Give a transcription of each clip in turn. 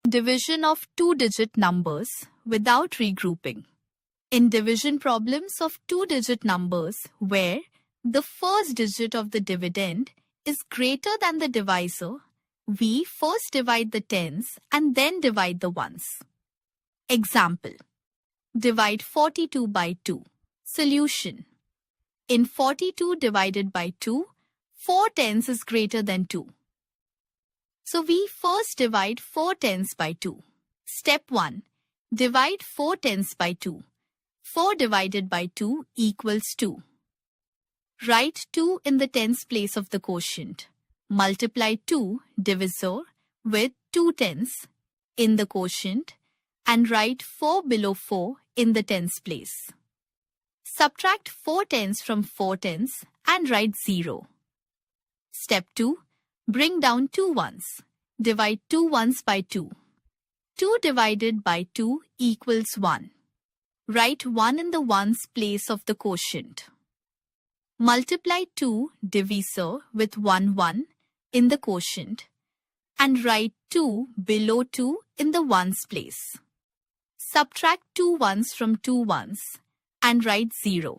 Division of two-digit numbers without regrouping. In division problems of two-digit numbers where the first digit of the dividend is greater than the divisor, we first divide the tens and then divide the ones. Example: divide 42 by 2. Solution: in 42 divided by 2, 4 tens is greater than 2. So we first divide 4 tens by 2. Step 1. Divide 4 tens by 2. 4 divided by 2 equals 2. Write 2 in the tens place of the quotient. Multiply 2 divisor with 2 tens in the quotient and write 4 below 4 in the tens place. Subtract 4 tens from 4 tens and write 0. Step 2. Bring down 2 ones. Divide 2 ones by 2. 2 divided by 2 equals 1. Write 1 in the ones place of the quotient. Multiply 2 divisor with 1 in the quotient and write 2 below 2 in the ones place. Subtract 2 ones from 2 ones and write 0.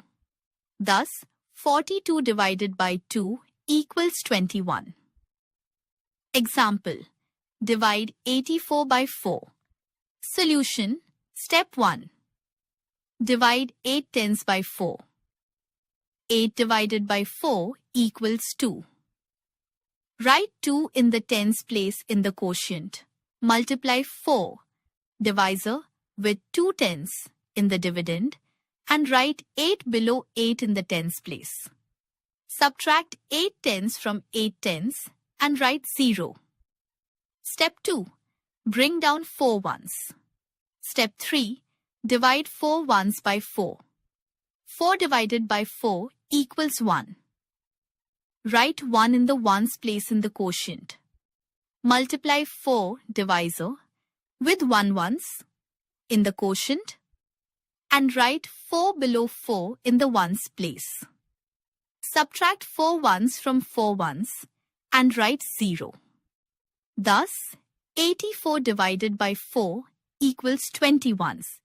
Thus, 42 divided by 2 equals 21. Example: divide 84 by 4. Solution: step 1. Divide 8 tens by 4. 8 divided by 4 equals 2. Write 2 in the tens place in the quotient. Multiply 4 divisor with 2 tens in the dividend and write 8 below 8 in the tens place. Subtract 8 tens from 8 tens and write 0. Step 2. Bring down 4 ones. Step 3. Divide 4 ones by 4. 4 divided by 4 equals 1. Write 1 in the ones place in the quotient. Multiply 4 divisor with 1 ones in the quotient and write 4 below 4 in the ones place. Subtract 4 ones from 4 ones and write 0. Thus, 84 divided by 4 equals 20 ones.